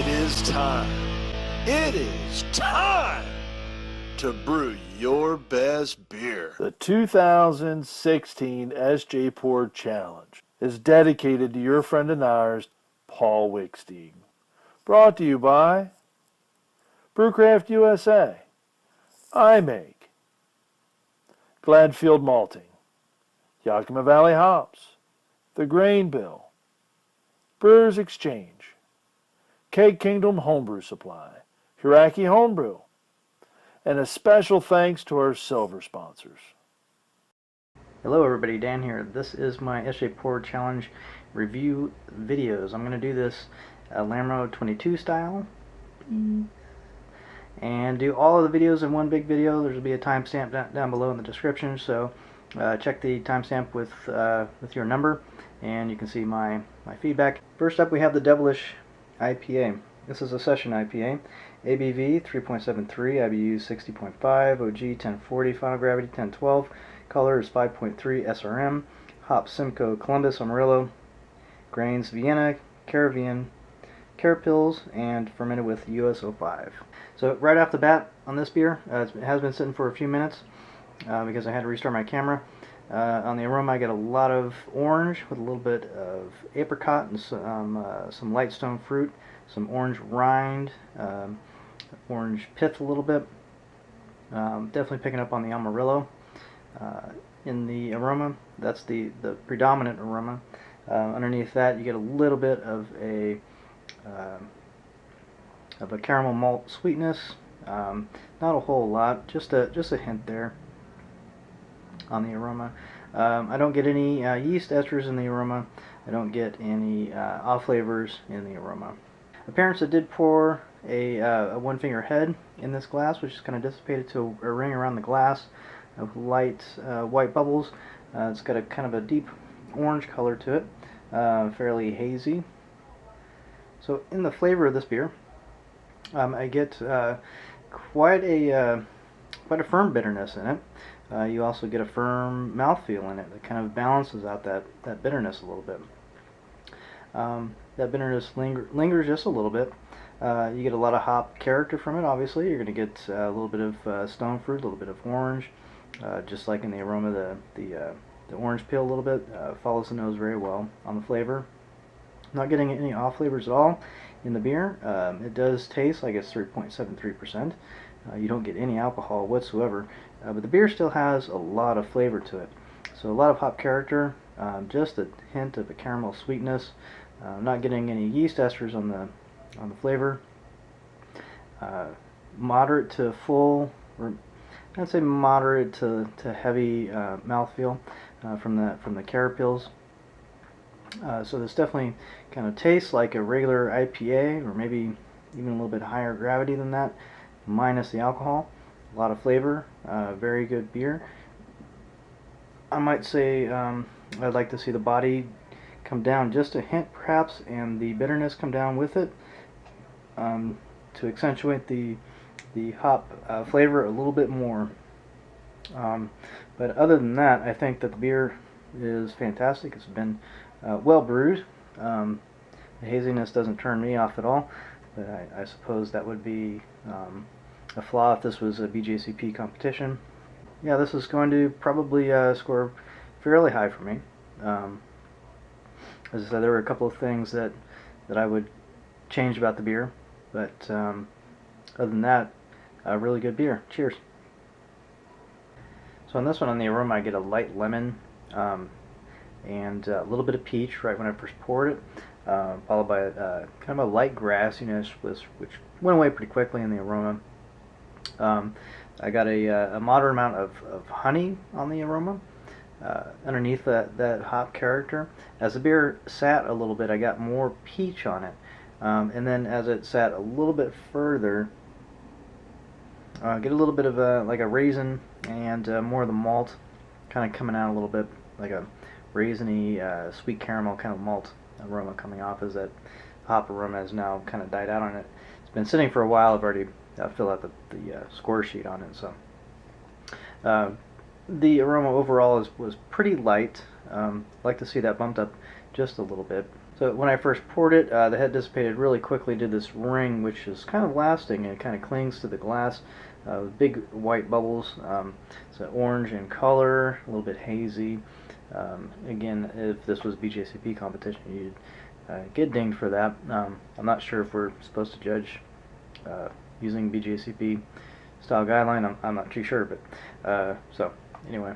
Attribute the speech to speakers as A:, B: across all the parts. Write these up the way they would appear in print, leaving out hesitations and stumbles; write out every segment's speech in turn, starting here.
A: It is time. It is time to brew your best beer.
B: The 2016 SJPORR Challenge is dedicated to your friend and ours, Paul Wickstein. Brought to you by Brewcraft USA, iMake, Gladfield Malting, Yakima Valley Hops, The Grain Bill, Brewers Exchange, Keg Kingdom Homebrew Supply, Hiraki Homebrew, and a special thanks to our silver sponsors.
C: Hello everybody, Dan here. This is my SJPORR Challenge review videos. I'm going to do this Lamro 22 style and do all of the videos in one big video. There'll be a timestamp down below in the description, so check the timestamp with your number and you can see my feedback. First up we have the Devilish IPA. This is a Session IPA. ABV 3.73, IBU 60.5, OG 1040, Final Gravity 1012, color is 5.3 SRM, hop Simcoe, Columbus, Amarillo, grains Vienna, Caribbean, Carapils, and fermented with US-05. So right off the bat on this beer, it has been sitting for a few minutes because I had to restart my camera. On the aroma I get a lot of orange with a little bit of apricot and some light stone fruit, some orange rind, orange pith a little bit. Definitely picking up on the Amarillo in the aroma. That's the predominant aroma. Underneath that you get a little bit of a caramel malt sweetness. Not a whole lot, just a hint there on the aroma. I don't get any yeast esters in the aroma. I don't get any off flavors in the aroma. Appearance, I did pour a one finger head in this glass, which is kind of dissipated to a ring around the glass of light white bubbles. It's got a kind of a deep orange color to it, fairly hazy. So in the flavor of this beer, I get quite a firm bitterness in it. You also get a firm mouthfeel in it that kind of balances out that bitterness a little bit. That bitterness lingers just a little bit. You get a lot of hop character from it, obviously. You're going to get a little bit of stone fruit, a little bit of orange, just like in the aroma, the orange peel a little bit follows the nose very well on the flavor. Not getting any off flavors at all in the beer. It does taste like it's 3.73%. You don't get any alcohol whatsoever, but the beer still has a lot of flavor to it. So a lot of hop character, just a hint of a caramel sweetness. Not getting any yeast esters on the flavor. Moderate to full, or I'd say moderate to heavy mouthfeel from the carapils. So this definitely kind of tastes like a regular IPA, or maybe even a little bit higher gravity than that, minus the alcohol. A lot of flavor, very good beer. I might say I'd like to see the body come down just a hint perhaps, and the bitterness come down with it to accentuate the hop flavor a little bit more. But other than that, I think that the beer is fantastic. It's been well brewed. The haziness doesn't turn me off at all, but I suppose that would be a flaw if this was a BJCP competition. Yeah, this is going to probably score fairly high for me. As I said, there were a couple of things that I would change about the beer, but other than that, a really good beer. Cheers. So on this one, on the aroma, I get a light lemon and a little bit of peach right when I first poured it, followed by kind of a light grassiness, which went away pretty quickly in the aroma. I got a moderate amount of honey on the aroma. Underneath that hop character. As the beer sat a little bit, I got more peach on it, and then as it sat a little bit further, get a little bit of like a raisin and more of the malt kind of coming out a little bit, like a raisiny sweet caramel kind of malt aroma coming off as that hop aroma has now kind of died out on it. It's been sitting for a while. I've already filled out the score sheet on it, so the aroma overall was pretty light. Like to see that bumped up just a little bit. So when I first poured it, the head dissipated really quickly, did this ring, which is kind of lasting and kind of clings to the glass. With big white bubbles. So orange in color, a little bit hazy. Again, if this was BJCP competition, you'd get dinged for that. I'm not sure if we're supposed to judge using BJCP style guideline. I'm not too sure, but so anyway.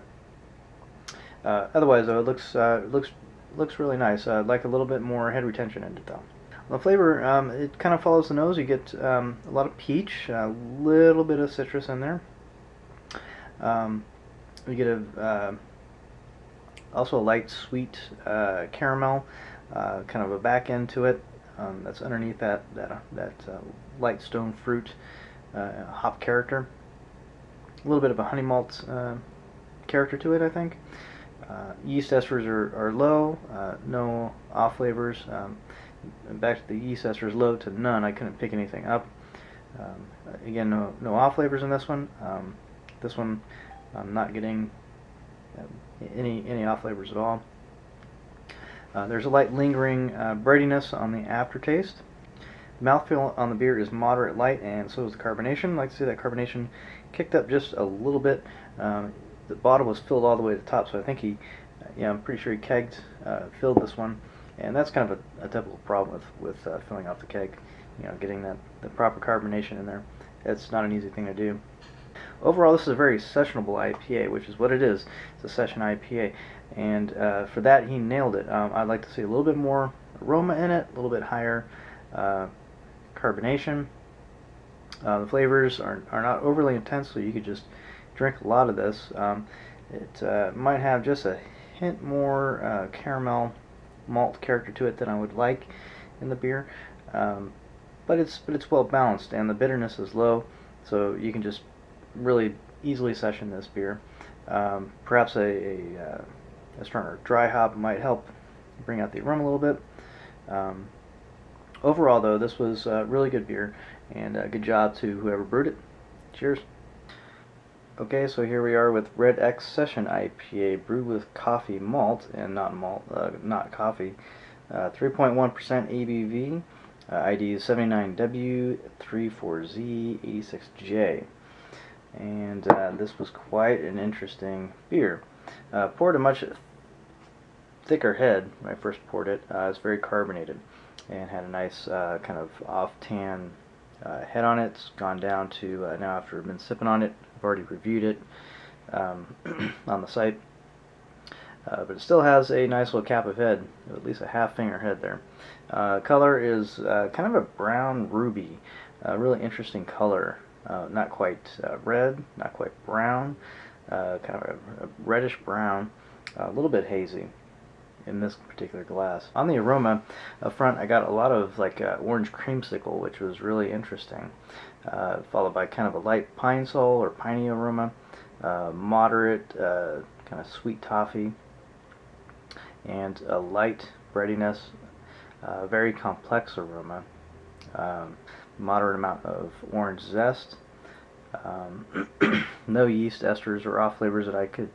C: Otherwise, though, it looks really nice. I'd like a little bit more head retention in it, though. The flavor, it kind of follows the nose. You get a lot of peach, a little bit of citrus in there. You get also a light sweet caramel, kind of a back end to it. That's underneath that light stone fruit hop character. A little bit of a honey malt character to it, I think. Yeast esters are low, no off flavors. Back to the yeast esters, low to none. I couldn't pick anything up. Again, no off flavors in this one. This one, I'm not getting any off flavors at all. There's a light lingering breadiness on the aftertaste. The mouthfeel on the beer is moderate light, and so is the carbonation. I'd like to see that carbonation kicked up just a little bit. The bottom was filled all the way to the top, so I think I'm pretty sure he kegged, filled this one. And that's kind of a typical problem with filling out the keg, getting the proper carbonation in there. It's not an easy thing to do. Overall, this is a very sessionable IPA, which is what it is. It's a session IPA, and for that he nailed it. I'd like to see a little bit more aroma in it, a little bit higher carbonation. The flavors are not overly intense, so you could just drink a lot of this. It might have just a hint more caramel malt character to it than I would like in the beer, but it's well balanced, and the bitterness is low, so you can just really easily session this beer. Perhaps a stronger dry hop might help bring out the aroma a little bit. Overall, though, this was a really good beer, and good job to whoever brewed it. Cheers. Okay, so here we are with Red X Session IPA, brewed with coffee malt, and not coffee. 3.1% ABV, ID is 79W34Z86J. And this was quite an interesting beer. Poured a much thicker head when I first poured it. It's very carbonated and had a nice kind of off-tan head on it. It's gone down to, now after I've been sipping on it, I've already reviewed it on the site, but it still has a nice little cap of head, at least a half finger head there. Color is kind of a brown ruby, really interesting color, not quite red, not quite brown, kind of a reddish brown, a little bit hazy in this particular glass. On the aroma up front, I got a lot of like orange creamsicle, which was really interesting, followed by kind of a light pine sol or piney aroma, moderate kind of sweet toffee, and a light breadiness, very complex aroma, moderate amount of orange zest, no yeast esters or off flavors that I could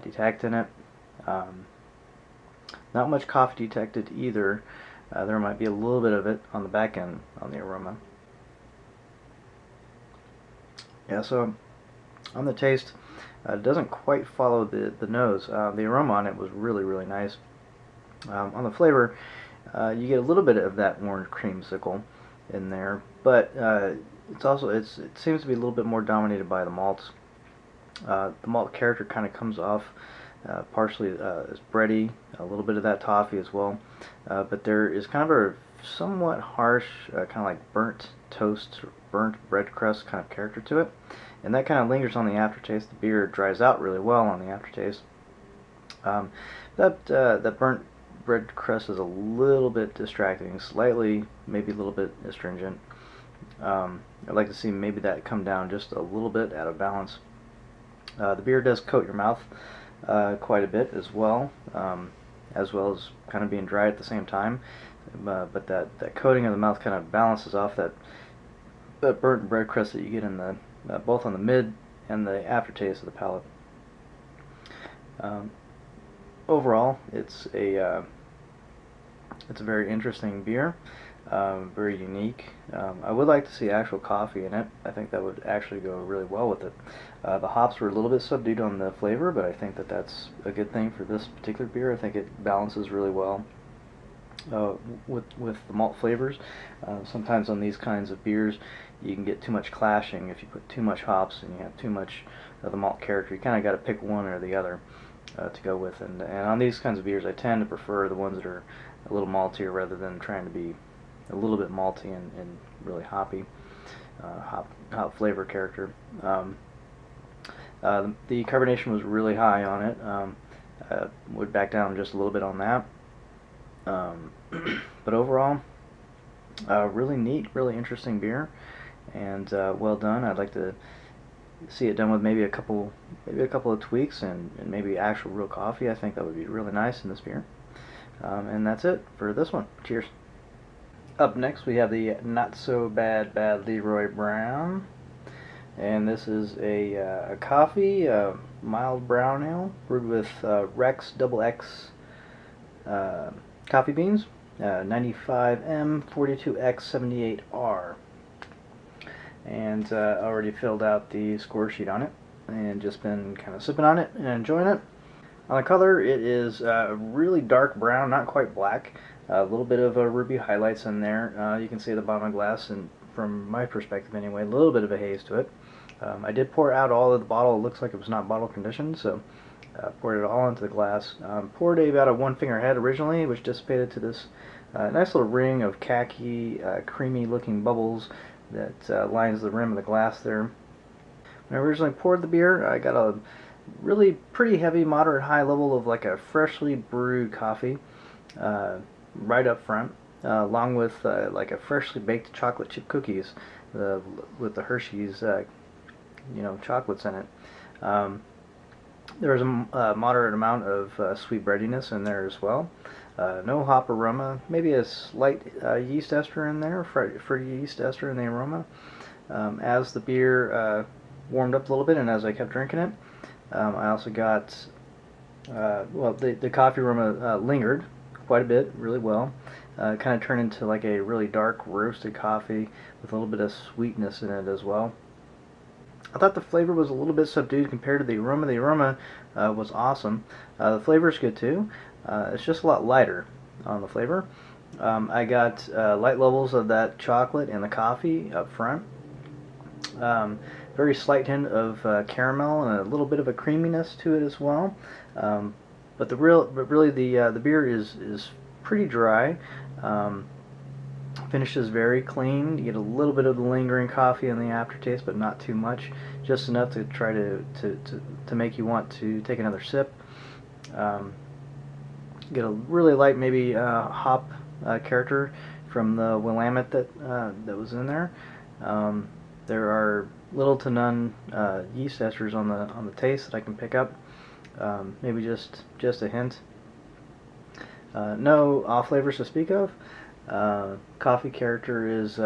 C: detect in it. Not much coffee detected either. There might be a little bit of it on the back end on the aroma. Yeah, so on the taste, it doesn't quite follow the nose. The aroma on it was really, really nice. On the flavor, you get a little bit of that orange creamsicle in there, but it seems to be a little bit more dominated by the malts. The malt character kind of comes off partially as bready, a little bit of that toffee as well, but there is kind of a somewhat harsh, kind of like burnt toast, burnt bread crust kind of character to it, and that kind of lingers on the aftertaste. The beer dries out really well on the aftertaste. That burnt bread crust is a little bit distracting, slightly, maybe a little bit astringent. I'd like to see maybe that come down just a little bit out of balance. The beer does coat your mouth quite a bit as well as kind of being dry at the same time, but that coating of the mouth kind of balances off that burnt bread crust that you get in the both on the mid and the aftertaste of the palate. Overall, it's a It's a very interesting beer, very unique. I would like to see actual coffee in it. I think that would actually go really well with it. The hops were a little bit subdued on the flavor, but I think that that's a good thing for this particular beer. I think it balances really well with the malt flavors. Sometimes on these kinds of beers, you can get too much clashing if you put too much hops and you have too much of the malt character. You kind of got to pick one or the other to go with. And on these kinds of beers, I tend to prefer the ones that are a little maltier rather than trying to be a little bit malty and really hoppy, hop flavor character. The carbonation was really high on it. Would back down just a little bit on that. But overall, really neat, really interesting beer, and well done. I'd like to see it done with maybe a couple of tweaks and maybe actual real coffee. I think that would be really nice in this beer. And that's it for this one. Cheers. Up next we have the Not So Bad Leroy Brown, and this is a coffee mild brown ale brewed with Rex Double X coffee beans, 95M 42X 78R, and already filled out the score sheet on it and just been kind of sipping on it and enjoying it. On the color, it is really dark brown, not quite black. A little bit of ruby highlights in there. You can see the bottom of the glass, and from my perspective anyway, a little bit of a haze to it. I did pour out all of the bottle. It looks like it was not bottle conditioned, so poured it all into the glass. Poured about a one-finger head originally, which dissipated to this nice little ring of khaki, creamy-looking bubbles that lines the rim of the glass there. When I originally poured the beer, I got a really pretty heavy, moderate high level of like a freshly brewed coffee right up front, along with like a freshly baked chocolate chip cookies with the Hershey's chocolates in it. There's a moderate amount of sweet breadiness in there as well. No hop aroma, maybe a slight yeast ester in there, fruity yeast ester in the aroma. As the beer warmed up a little bit and as I kept drinking it, I also got, the coffee aroma lingered quite a bit, really well. Kind of turned into like a really dark roasted coffee with a little bit of sweetness in it as well. I thought the flavor was a little bit subdued compared to the aroma. The aroma was awesome. The flavor is good too. It's just a lot lighter on the flavor. I got light levels of that chocolate and the coffee up front. Very slight hint of caramel and a little bit of a creaminess to it as well. But really the beer is pretty dry. Finishes very clean. You get a little bit of the lingering coffee in the aftertaste, but not too much. Just enough to try to make you want to take another sip. Get a really light, maybe hop character from the Willamette that was in there. There are little to none yeast esters on the taste that I can pick up. Maybe just a hint. No off flavors to speak of. Coffee character is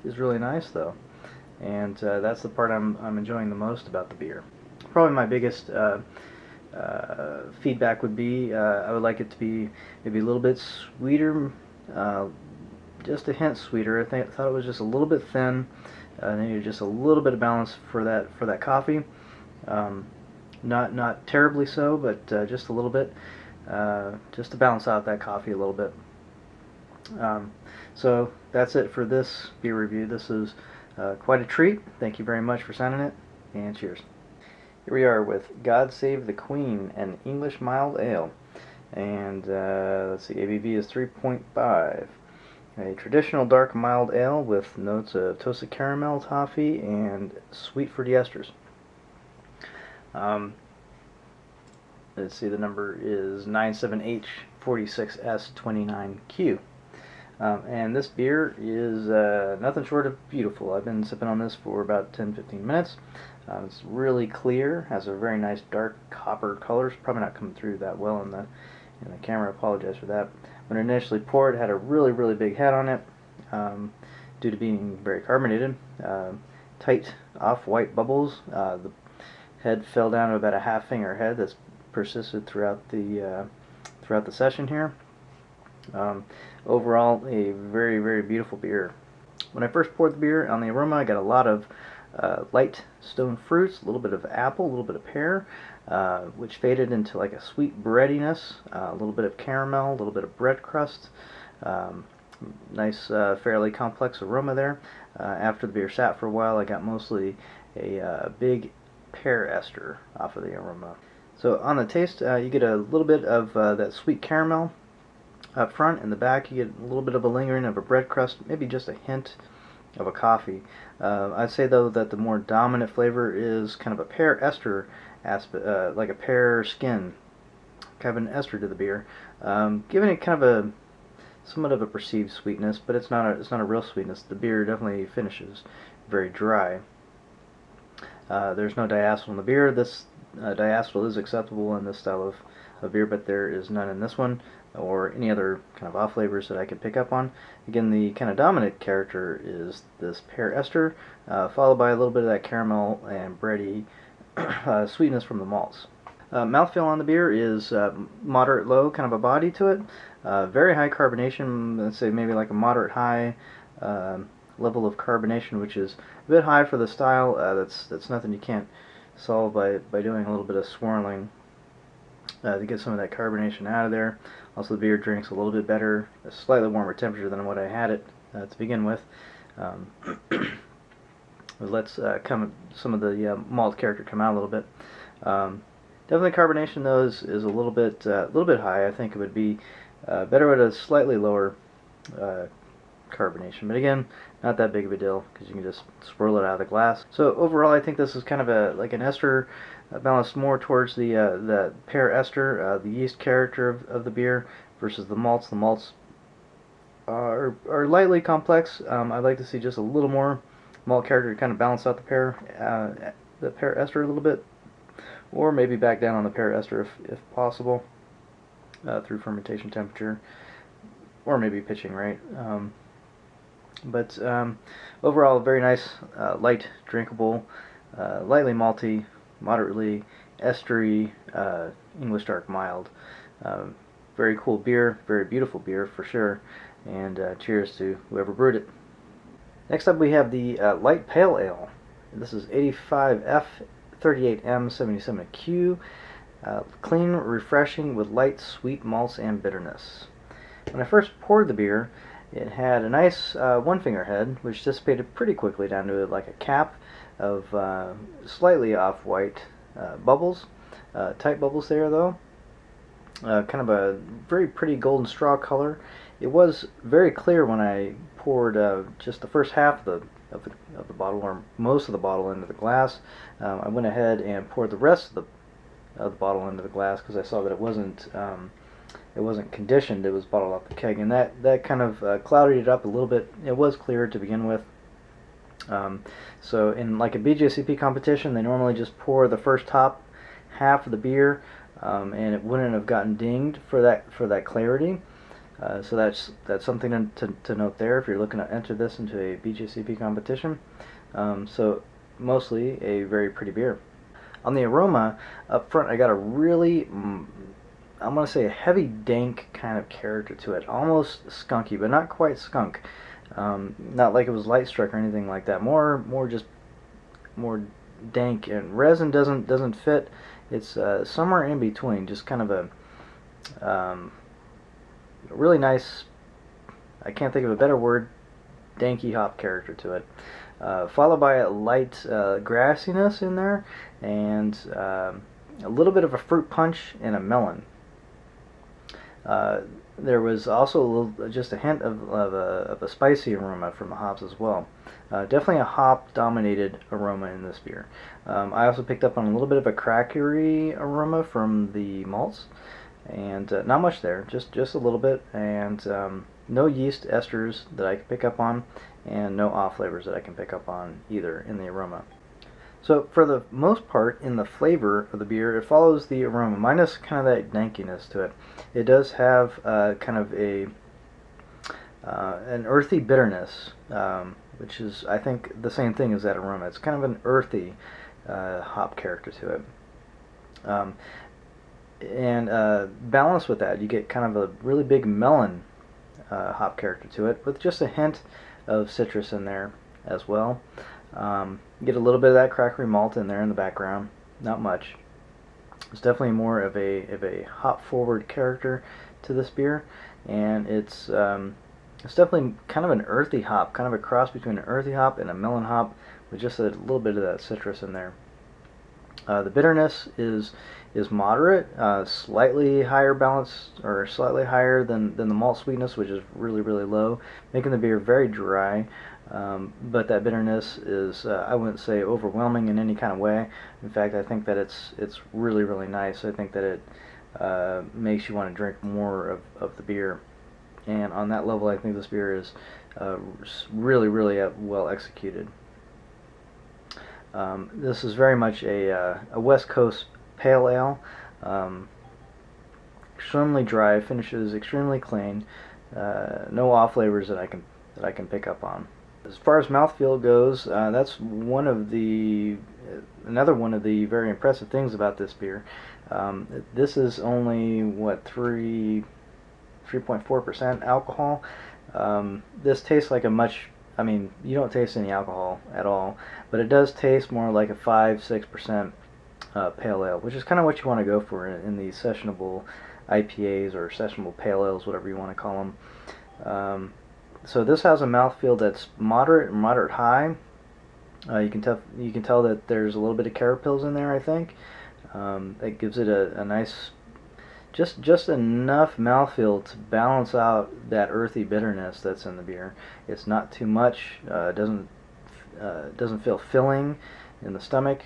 C: really nice though, and that's the part I'm enjoying the most about the beer. Probably my biggest feedback would be I would like it to be maybe a little bit sweeter, just a hint sweeter. I thought it was just a little bit thin. Maybe just a little bit of balance for that coffee. Not terribly so, but just a little bit, just to balance out that coffee a little bit. So that's it for this beer review. This is quite a treat. Thank you very much for sending it, and cheers. Here we are with God Save the Queen, an English mild ale, and let's see, ABV is 3.5. A traditional dark mild ale with notes of toasted caramel, toffee, and sweet fruity esters. Let's see, the number is 97H46S29Q. And this beer is nothing short of beautiful. I've been sipping on this for about 10-15 minutes. It's really clear, has a very nice dark copper color. It's probably not coming through that well in the camera. I apologize for that. When I initially poured, it had a really big head on it, due to being very carbonated. Tight off-white bubbles. The head fell down to about a half-finger head that's persisted throughout the session here. Overall, a very, very beautiful beer. When I first poured the beer, on the aroma I got a lot of light stone fruits, a little bit of apple, a little bit of pear, which faded into like a sweet breadiness, a little bit of caramel, a little bit of bread crust. Nice, fairly complex aroma there. After the beer sat for a while, I got mostly a big pear ester off of the aroma. So on the taste, you get a little bit of that sweet caramel up front. In the back, you get a little bit of a lingering of a bread crust, maybe just a hint of a coffee. I'd say though that the more dominant flavor is kind of a pear ester aspect, like a pear skin, kind of an ester to the beer, giving it kind of a somewhat of a perceived sweetness, but it's not a real sweetness. The beer definitely finishes very dry. There's no diacetyl in the beer. This diacetyl is acceptable in this style of beer, but there is none in this one or any other kind of off flavors that I could pick up on. Again, the kind of dominant character is this pear ester, followed by a little bit of that caramel and bready sweetness from the malts. Mouthfeel on the beer is moderate low, kind of a body to it. Very high carbonation, let's say maybe like a moderate high level of carbonation, which is a bit high for the style. That's nothing you can't solve by doing a little bit of swirling to get some of that carbonation out of there. Also, the beer drinks a little bit better, a slightly warmer temperature than what I had it to begin with. Let's some of the malt character come out a little bit. Definitely carbonation though is a little bit high. I think it would be better with a slightly lower carbonation, but again, not that big of a deal because you can just swirl it out of the glass. So overall, I think this is kind of like an ester balanced more towards the pear ester, the yeast character of the beer versus the malts. The malts are lightly complex. I'd like to see just a little more malt character to kind of balance out the pear ester a little bit, or maybe back down on the pear ester if possible through fermentation temperature, or maybe pitching right. But overall, very nice, light, drinkable, lightly malty, moderately estery, English dark mild. Very cool beer, very beautiful beer for sure, and cheers to whoever brewed it. Next up we have the light pale ale. This is 85F 38M 77Q. Clean, refreshing with light, sweet malts and bitterness. When I first poured the beer, it had a nice one finger head, which dissipated pretty quickly down to like a cap of slightly off-white bubbles, tight bubbles there though. Kind of a very pretty golden straw color. It was very clear when I poured just the first half of the bottle, or most of the bottle, into the glass. I went ahead and poured the rest of the bottle into the glass because I saw that it wasn't conditioned. It was bottled off the keg, and that kind of clouded it up a little bit. It was clear to begin with. So in like a BJCP competition, they normally just pour the first top half of the beer, and it wouldn't have gotten dinged for that clarity. So that's something to note there if you're looking to enter this into a BJCP competition. So mostly a very pretty beer. On the aroma, up front I got a really, I'm going to say a heavy dank kind of character to it. Almost skunky, but not quite skunk. Not like it was light struck or anything like that. More dank, and resin doesn't fit. It's somewhere in between, just kind of a really nice, I can't think of a better word, danky hop character to it. Followed by a light grassiness in there, and a little bit of a fruit punch and a melon. There was also just a hint of a spicy aroma from the hops as well. Definitely a hop-dominated aroma in this beer. I also picked up on a little bit of a crackery aroma from the malts, and not much there, just a little bit, and no yeast esters that I can pick up on, and no off flavors that I can pick up on either in the aroma. So for the most part, in the flavor of the beer, it follows the aroma, minus kind of that dankiness to it. It does have kind of an earthy bitterness, which is, I think, the same thing as that aroma. It's kind of an earthy hop character to it. And balanced with that, you get kind of a really big melon hop character to it, with just a hint of citrus in there as well. Get a little bit of that crackery malt in there in the background, not much. It's definitely more of a hop forward character to this beer, and it's definitely kind of an earthy hop, kind of a cross between an earthy hop and a melon hop, with just a little bit of that citrus in there. The bitterness is moderate, slightly higher balance, or slightly higher than the malt sweetness, which is really low, making the beer very dry. But that bitterness is, I wouldn't say overwhelming in any kind of way. In fact, I think that it's really nice. I think that it makes you want to drink more of the beer. And on that level, I think this beer is really well executed. This is very much a West Coast pale ale. Extremely dry, finishes extremely clean. No off flavors that I can pick up on. As far as mouthfeel goes, that's another one of the very impressive things about this beer. This is only 3.4% alcohol. This tastes like I mean, you don't taste any alcohol at all, but it does taste more like a 5-6% pale ale, which is kind of what you want to go for in these sessionable IPAs or sessionable pale ales, whatever you want to call them. So this has a mouthfeel that's moderate high. You can tell that there's a little bit of carapils in there, I think. That gives it a nice, just enough mouthfeel to balance out that earthy bitterness that's in the beer. It's not too much. It doesn't feel filling in the stomach.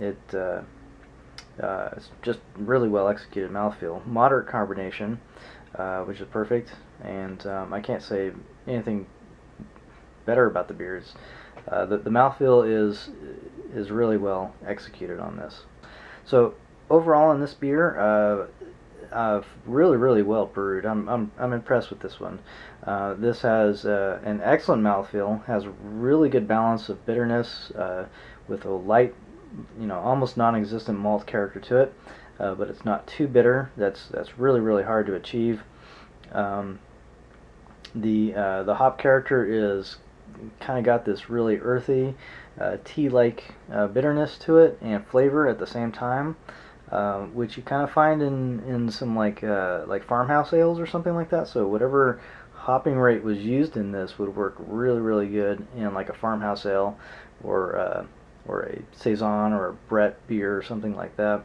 C: It's just really well executed mouthfeel. Moderate carbonation, which is perfect, and I can't say anything better about the beers. The mouthfeel is really well executed on this. So overall, in this beer, really well brewed. I'm impressed with this one. This has an excellent mouthfeel. Has really good balance of bitterness with a light, almost non-existent malt character to it. But it's not too bitter. That's really hard to achieve. The hop character is kind of got this really earthy, tea-like bitterness to it and flavor at the same time, which you kind of find in some like farmhouse ales or something like that. So whatever hopping rate was used in this would work really good in like a farmhouse ale or a saison or a Brett beer or something like that.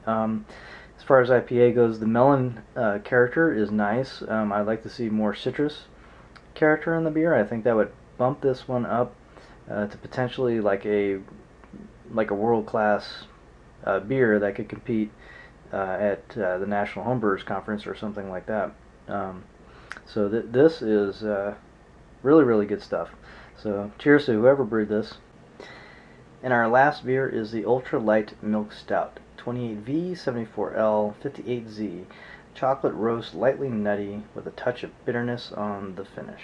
C: As far as IPA goes, the melon character is nice. I'd like to see more citrus character in the beer. I think that would bump this one up to potentially like a world-class beer that could compete at the National Homebrewers Conference or something like that. So this is really good stuff. So cheers to whoever brewed this. And our last beer is the Ultra Light Milk Stout, 28V, 74L, 58Z. Chocolate roast, lightly nutty, with a touch of bitterness on the finish.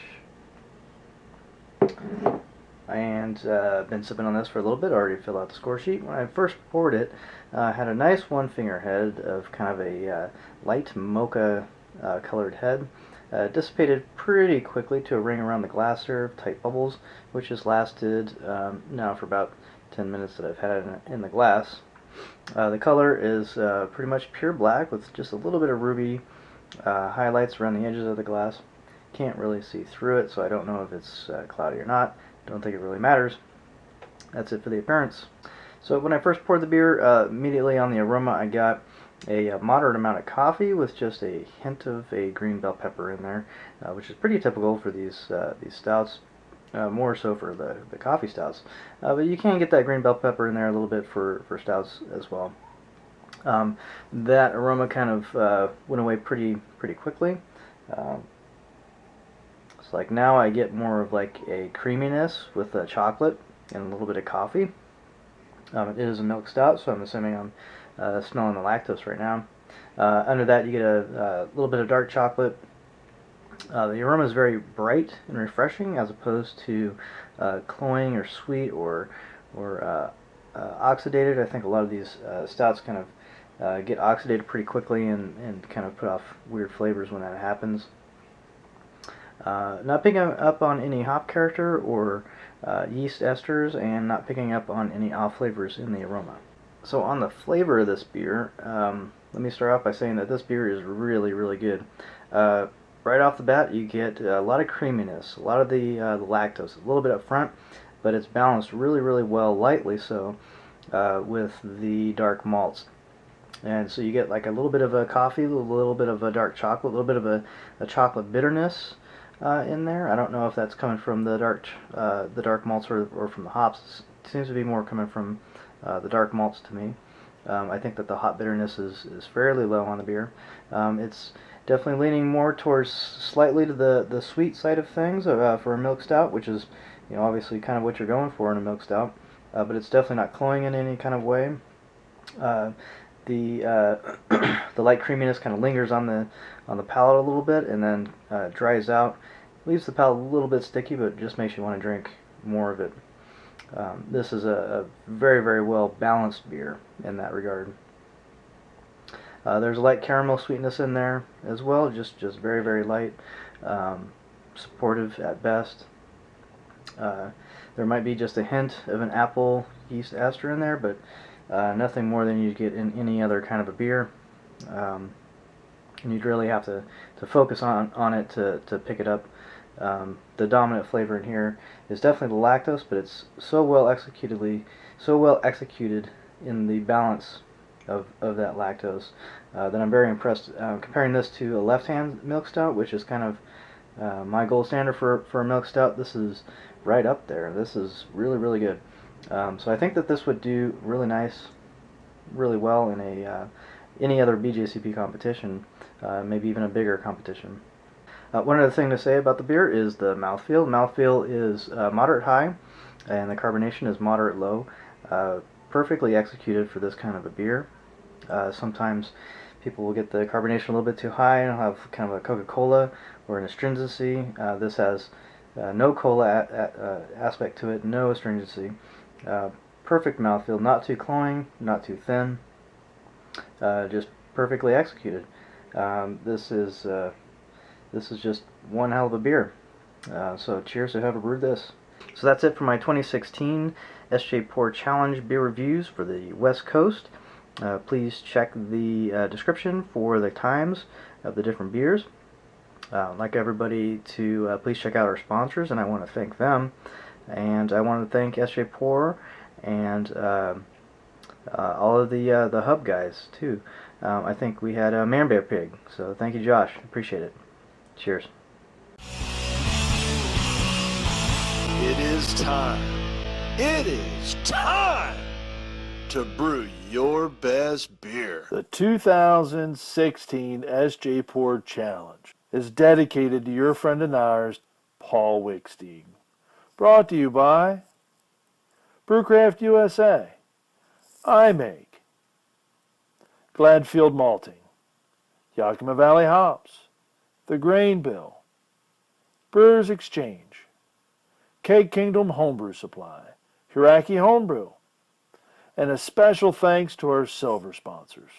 C: And been sipping on this for a little bit. Already filled out the score sheet. When I first poured it, had a nice one finger head of kind of a light mocha colored head. Dissipated pretty quickly to a ring around the glass there of tight bubbles, which has lasted now for about 10 minutes that I've had it in the glass. The color is pretty much pure black with just a little bit of ruby highlights around the edges of the glass. Can't really see through it, so I don't know if it's cloudy or not. Don't think it really matters. That's it for the appearance. So when I first poured the beer, immediately on the aroma I got a moderate amount of coffee with just a hint of a green bell pepper in there, which is pretty typical for these stouts. More so for the coffee stouts, but you can get that green bell pepper in there a little bit for stouts as well. That aroma kind of went away pretty quickly. It's like now I get more of like a creaminess with the chocolate and a little bit of coffee. It is a milk stout, so I'm assuming I'm smelling the lactose right now. Under that you get a little bit of dark chocolate. The aroma is very bright and refreshing, as opposed to cloying or sweet or oxidated. I think a lot of these stouts kind of get oxidated pretty quickly and kind of put off weird flavors when that happens. Not picking up on any hop character or yeast esters, and not picking up on any off flavors in the aroma. So on the flavor of this beer, let me start off by saying that this beer is really, really good. Right off the bat, you get a lot of creaminess, a lot of the lactose, a little bit up front, but it's balanced really, really well, lightly so, with the dark malts. And so you get like a little bit of a coffee, a little bit of a dark chocolate, a little bit of a chocolate bitterness in there. I don't know if that's coming from the dark malts or from the hops. It seems to be more coming from the dark malts to me. I think that the hop bitterness is fairly low on the beer. It's definitely leaning more towards slightly to the sweet side of things for a milk stout, which is, you know, obviously kind of what you're going for in a milk stout. But it's definitely not cloying in any kind of way. The light creaminess kind of lingers on the palate a little bit, and then dries out, leaves the palate a little bit sticky, but just makes you want to drink more of it. This is a very, very well balanced beer in that regard. There's a light caramel sweetness in there as well, just very, very light, supportive at best. There might be just a hint of an apple yeast ester in there, but nothing more than you get in any other kind of a beer. And you'd really have to focus on it to pick it up. The dominant flavor in here is definitely the lactose, but it's so well executed in the balance of that lactose that I'm very impressed. Comparing this to a left-hand milk stout, which is kind of my gold standard for a milk stout, this is right up there. This is really, really good. So I think that this would do really nice, really well in any other BJCP competition, maybe even a bigger competition. One other thing to say about the beer is the mouthfeel. Mouthfeel is moderate high, and the carbonation is moderate low. Perfectly executed for this kind of a beer. Sometimes people will get the carbonation a little bit too high and have kind of a Coca-Cola or an astringency. This has no cola aspect to it, no astringency. Perfect mouthfeel, not too cloying, not too thin, just perfectly executed. This is just one hell of a beer. So cheers to whoever brewed this. So that's it for my 2016 SJPORR Challenge beer reviews for the West Coast. Please check the description for the times of the different beers. I'd like everybody to please check out our sponsors, and I want to thank them. And I want to thank SJPORR and all of the hub guys too. I think we had a Man Bear Pig, so thank you, Josh. Appreciate it. Cheers.
A: It is time. It is time to brew your best beer.
B: The 2016 SJPORR Challenge is dedicated to your friend and ours, Paul Wickstein. Brought to you by Brewcraft USA, iMake, Gladfield Malting, Yakima Valley Hops, The Grain Bill, Brewers Exchange, Keg Kingdom Homebrew Supply, Hiraki Homebrew, and a special thanks to our silver sponsors.